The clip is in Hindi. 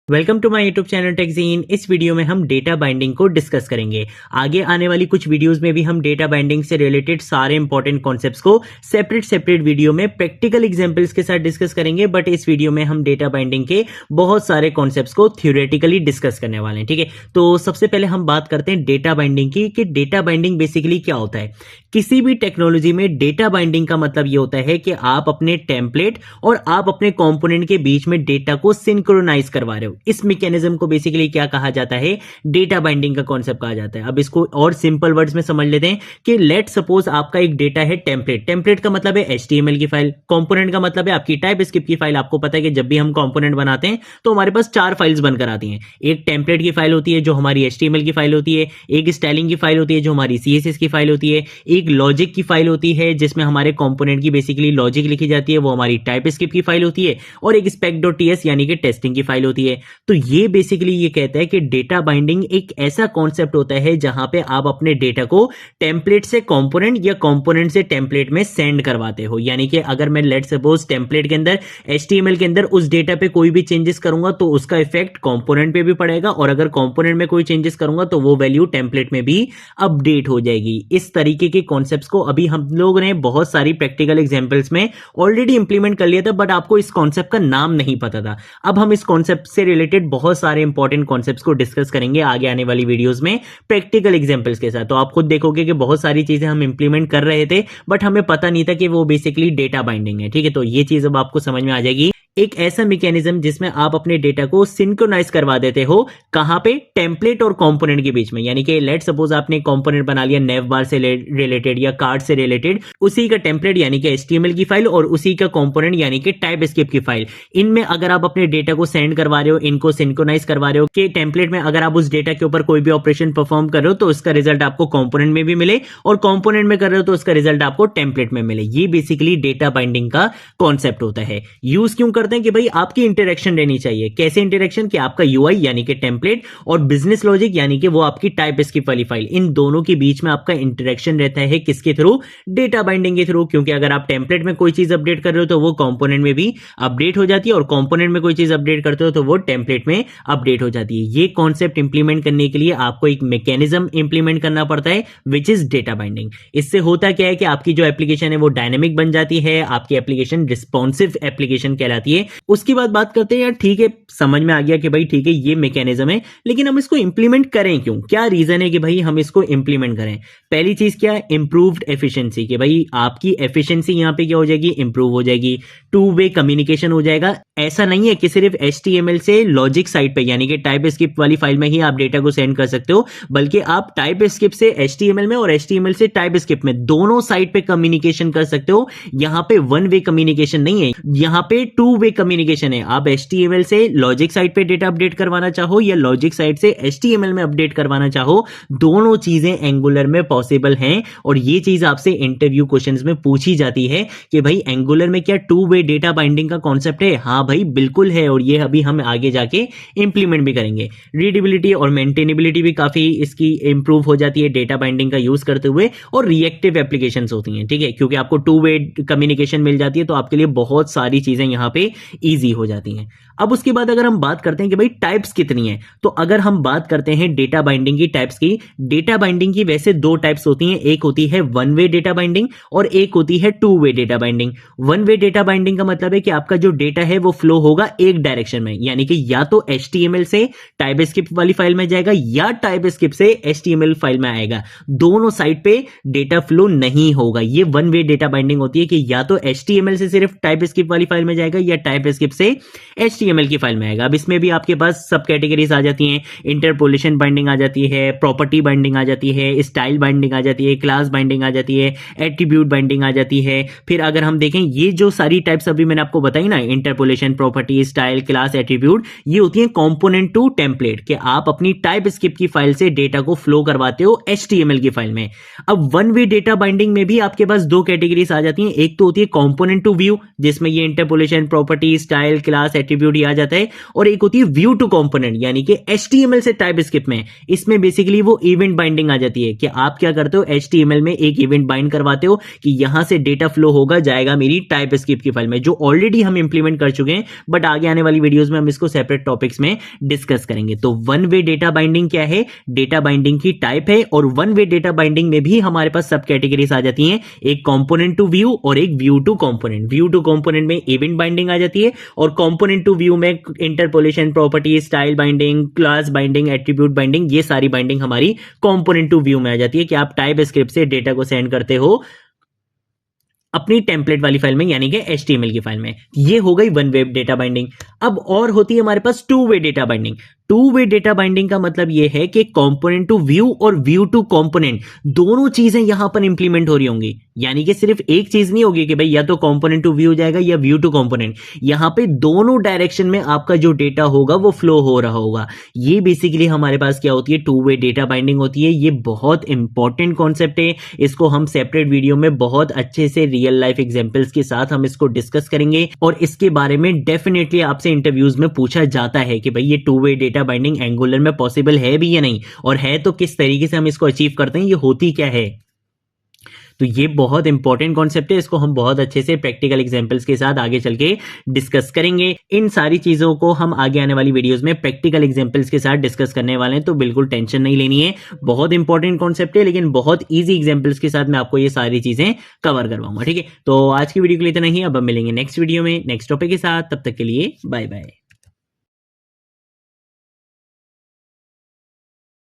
Welcome to my YouTube channel टेक्जीन। इस वीडियो में हम डेटा बाइंडिंग को डिस्कस करेंगे। आगे आने वाली कुछ वीडियोस में भी हम डेटा बाइंडिंग से रिलेटेड सारे इंपॉर्टेंट कॉन्सेप्ट्स को सेपरेट वीडियो में प्रैक्टिकल एग्जांपल्स के साथ डिस्कस करेंगे, बट इस वीडियो में हम डेटा बाइंडिंग के बहुत सारे कॉन्सेप्ट्स को थ्योरेटिकली डिस्कस करने वाले हैं। ठीक है, तो सबसे पहले हम बात करते हैं डेटा बाइंडिंग की कि डेटा बाइंडिंग बेसिकली क्या होता है। किसी भी टेक्नोलॉजी में डेटा बाइंडिंग का मतलब ये होता है कि आप अपने टेम्पलेट और आप अपने कंपोनेंट के बीच में डेटा को सिंक्रोनाइज करवा रहे हो। इस मैकेनिज्म को बेसिकली क्या कहा जाता है, डेटा बाइंडिंग का कॉन्सेप्ट कहा जाता है। अब इसको और सिंपल वर्ड्स में समझ लेते हैं कि लेट सपोज आपका एक डेटा है टेम्पलेट। टेम्पलेट का मतलब है HTML की फाइल, कंपोनेंट का मतलब है आपकी टाइपस्क्रिप्ट की फाइल। आपको पता है कि जब भी हम कंपोनेंट बनाते हैं तो हमारे पास 4 फाइल्स बनकर आती हैं। एक टेम्पलेट की फाइल होती है जो हमारी HTML की फाइल होती है, एक स्टाइलिंग की फाइल होती है जो हमारी CSS की फाइल होती है, एक लॉजिक की फाइल होती है जिसमें हमारे कंपोनेंट की बेसिकली लॉजिक लिखी जाती है, वो हमारी टाइपस्क्रिप्ट की फाइल होती है, और एक spec.ts यानी कि टेस्टिंग की फाइल होती है। तो ये बेसिकली ये कहता है कि डेटा बाइंडिंग एक ऐसा कॉन्सेप्ट होता है जहां पे आप अपने डेटा को टेम्पलेट से कंपोनेंट या कंपोनेंट से टेम्पलेट में सेंड करवाते हो। यानी कि अगर मैं लेट सपोज टेम्पलेट के अंदर HTML के अंदर उस डेटा पे कोई भी चेंजेस करूंगा तो उसका इफेक्ट कंपोनेंट पे भी पड़ेगा, और अगर कंपोनेंट में कोई चेंजेस करूंगा तो वो वैल्यू टेम्पलेट में भी अपडेट हो जाएगी। इस तरीके के कॉन्सेप्ट्स को अभी हम लोग ने बहुत सारी प्रैक्टिकल एग्जांपल्स में ऑलरेडी इंप्लीमेंट कर लिया था, बट आपको इस कॉन्सेप्ट का नाम नहीं पता था। अब हम इस कॉन्सेप्ट से रिलेटेड बहुत सारे इंपॉर्टेंट कॉन्सेप्ट्स को डिस्कस करेंगे आगे आने वाली वीडियोस में प्रैक्टिकल एग्जांपल्स के साथ। तो आप खुद देखोगे कि बहुत सारी चीजें हम इंप्लीमेंट कर रहे थे बट हमें पता नहीं था कि वो बेसिकली डेटा बाइंडिंग है। ठीक है, तो ये चीज अब आपको समझ में आ जाएगी। एक ऐसा मैकेनिज्म जिसमें आप अपने डेटा को सिंक्रोनाइज करवा देते हो, कहां पे, टेम्पलेट और कंपोनेंट के बीच में। यानी कि लेट सपोज आपने कंपोनेंट बना लिया नेव बार से रिलेटेड या कार्ड से रिलेटेड, उसी का टेम्पलेट यानी कि HTML की फाइल और उसी का कंपोनेंट यानी कि टाइपस्क्रिप्ट की फाइल। इनमें अगर आप अपने डेटा को सेंड करवा रहे हो, इनको सिंक्रोनाइज करवा रहे हो कि टेम्पलेट में अगर आप उस डेटा के ऊपर कोई भी ऑपरेशन परफॉर्म कर रहे हो तो उसका रिजल्ट आपको कंपोनेंट में भी मिले, और कंपोनेंट में कर रहे हो तो उसका रिजल्ट आपको टेम्पलेट में मिले। ये बेसिकली डेटा बाइंडिंग का कॉन्सेप्ट होता है। यूज क्यों करते हैं कि भाई आपकी इंटरेक्शन रहनी चाहिए। कैसे इंटरेक्शन, कि आपका UI यानी कि टेम्पलेट और बिजनेस लॉजिक यानी कि वो आपकी टाइपस्क्रिप्ट वाली फाइल, इन दोनों के बीच में आपका इंटरेक्शन रहता है। किसके थ्रू, डेटा बाइंडिंग के थ्रू। क्योंकि अगर आप टेम्पलेट में कोई चीज अपडेट कर रहे हो तो वो कंपोनेंट में भी अपडेट हो जाती है, और कंपोनेंट में कोई चीज अपडेट करते हो तो वो टेम्पलेट में अपडेट हो जाती है। ये कॉन्सेप्ट इंप्लीमेंट करने के लिए आपको एक मैकेनिज्म इंप्लीमेंट करना पड़ता है विच इज डेटा बाइंडिंग। इससे होता क्या है कि आपकी जो एप्लीकेशन है वो डायनेमिक बन जाती है, आपकी एप्लीकेशन रिस्पॉन्सिव एप्लीकेशन कहलाती है। उसकी बाद बात करते हैं, यार ठीक है समझ में आ गया कि भाई ठीक है ये मैकेनिज्म है, लेकिन हम इसको इंप्लीमेंट करें क्यों, क्या रीजन है कि भाई हम इसको इंप्लीमेंट करें। पहली चीज क्या है, इंप्रूव्ड एफिशिएंसी, कि भाई आपकी एफिशिएंसी यहां पे क्या हो जाएगी, इंप्रूव हो जाएगी। टू वे कम्युनिकेशन हो जाएगा। ऐसा नहीं है कि सिर्फ HTML से लॉजिक साइड पे यानी कि टाइपस्क्रिप्ट वाली फाइल में ही आप डेटा को सेंड कर सकते हो, बल्कि आप टाइपस्क्रिप्ट से HTML में और HTML से टाइपस्क्रिप्ट में दोनों साइड पे कम्युनिकेशन कर सकते हो। यहां पे वन वे कम्युनिकेशन नहीं है, यहां पे टू वे कम्युनिकेशन है। आप HTML से लॉजिक साइड पे डेटा अपडेट करवाना चाहो या लॉजिक साइड से HTML में अपडेट करवाना चाहो, दोनों चीजें एंगुलर में पॉसिबल हैं। और ये चीज आपसे इंटरव्यू क्वेश्चंस में पूछी जाती है कि भाई एंगुलर में क्या टू वे डेटा बाइंडिंग का कॉन्सेप्ट है। हाँ भाई बिल्कुल है, और ये अभी हम आगे जाके इंप्लीमेंट भी करेंगे। रीडेबिलिटी और मेंटेनेबिलिटी भी काफी इसकी इंप्रूव हो जाती है डेटा बाइंडिंग का यूज करते हुए, और रिएक्टिव एप्लीकेशंस होती हैं। ठीक है, क्योंकि आपको टू वे कम्युनिकेशन मिल जाती है तो आपके लिए बहुत सारी चीजें यहां पे ईजी हो जाती हैं। अब उसके बाद अगर हम बात करते हैं कि भाई टाइप्स कितनी है, तो अगर हम बात करते हैं डेटा बाइंडिंग की टाइप्स की, डेटा बाइंडिंग की वैसे 2 टाइप्स होती हैं। एक होती है वन वे डेटा बाइंडिंग और एक होती है to way data binding. One way data binding का मतलब है कि आपका जो डेटा है वो फ्लो होगा एक डायरेक्शन में, यानी कि या तो HTML से टाइपस्क्रिप्ट वाली फाइल में जाएगा या टाइपस्क्रिप्ट से HTML फाइल में आएगा। दोनों साइड पे डेटा फ्लो नहीं होगा। ये वन वे डेटा बाइंडिंग होती है कि या तो HTML से सिर्फ टाइपस्क्रिप्ट वाली फाइल में जाएगा या टाइपस्क्रिप्ट से HTML की फाइल में आएगा। अब इसमें भी आपके पास सब कैटेगरीज आ जाती हैं। इंटरपोलेशन बाइंडिंग आ जाती है, प्रॉपर्टी बाइंडिंग आ जाती है, स्टाइल बाइंडिंग आ जाती है, क्लास बाइंडिंग आ जाती है, एट्रीब्यूट बाइंडिंग आ जाती है। फिर अगर हम देखें ये जो सारी टाइप्स अभी मैंने आपको बताई ना, interpolation, property, style, class, attribute, ये होती है कंपोनेंट टू टेम्पलेट, कि आप अपनी टाइपस्क्रिप्ट की फाइल से डेटा को फ्लो करवाते हो HTML की फाइल में। अब वन वे डेटा बाइंडिंग में भी आपके पास 2 कैटेगरीज आ जाती हैं। एक तो होती है कंपोनेंट टू व्यू, जिसमें ये interpolation, property, style, class, attribute आ जाता है, और एक होती है व्यू टू कंपोनेंट यानी कि HTML से टाइपस्क्रिप्ट में। इसमें बेसिकली वो इवेंट बाइंडिंग आ जाती है कि आप क्या करते हो, HTML में एक इवेंट बाइंड करवाते हो कि यहां से डेटा फ्लो होगा, जाएगा मेरी टाइपस्क्रिप्ट की फाइल में, जो ऑलरेडी हम इंप्लीमेंट कर चुके चुके हैं, बट आगे आने वाली वीडियोस में हम इसको सेपरेट टॉपिक्स में डिस्कस करेंगे। तो वन वे डेटा बाइंडिंग क्या है, डेटा बाइंडिंग की टाइप है, और वन वे डेटा बाइंडिंग में भी हमारे पास सब कैटेगरीज आ जाती हैं, एक कंपोनेंट टू व्यू और एक view to component. View to component में इवेंट बाइंडिंग आ जाती है, और कंपोनेंट टू व्यू में interpolation, property, style binding, class binding, attribute binding, ये सारी बाइंडिंग हमारी कंपोनेंट टू व्यू में आ जाती है कि आप टाइप स्क्रिप्ट से डेटा को सेंड करते हो अपनी टेम्पलेट वाली फाइल में, यानी कि HTML की फाइल में। ये हो गई वन वे डेटा बाइंडिंग। अब और होती है हमारे पास two way data binding. Two way data binding का मतलब यह है कि कंपोनेंट टू व्यू और व्यू टू कंपोनेंट दोनों चीजें यहां पर इंप्लीमेंट हो रही होंगी, यानी कि सिर्फ एक चीज नहीं होगी कि भाई या तो कंपोनेंट टू व्यू जाएगा या व्यू टू कंपोनेंट। यहां पे दोनों डायरेक्शन में आपका जो डेटा होगा वो फ्लो हो रहा होगा। ये बेसिकली हमारे पास क्या होती है, टू वे डेटा बाइंडिंग होती है। ये बहुत इंपॉर्टेंट कॉन्सेप्ट है, इसको हम सेपरेट वीडियो में बहुत अच्छे से रियल लाइफ एग्जांपल्स के साथ हम इसको डिस्कस करेंगे, और इसके बारे में डेफिनेटली आपसे इंटरव्यूज में पूछा जाता है कि भाई ये to way data binding angular में पॉसिबल है भी या नहीं, और है तो किस तरीके से हम इसको अचीव करते हैं, ये होती क्या है। तो ये बहुत इंपॉर्टेंट कॉन्सेप्ट है, इसको हम बहुत अच्छे से प्रैक्टिकल एग्जांपल्स के साथ आगे चल के डिस्कस करेंगे। इन सारी चीजों को हम आगे आने वाली वीडियोस में प्रैक्टिकल एग्जांपल्स के साथ डिस्कस करने वाले हैं, तो बिल्कुल टेंशन नहीं लेनी है। बहुत इंपॉर्टेंट कॉन्सेप्ट है, लेकिन बहुत ईजी एग्जांपल्स के साथ मैं आपको ये सारी चीजें कवर करवाऊंगा। ठीक है, तो आज की वीडियो के लिए इतना ही। अब हम मिलेंगे नेक्स्ट वीडियो में नेक्स्ट टॉपिक के साथ, तब तक के लिए बाय बाय।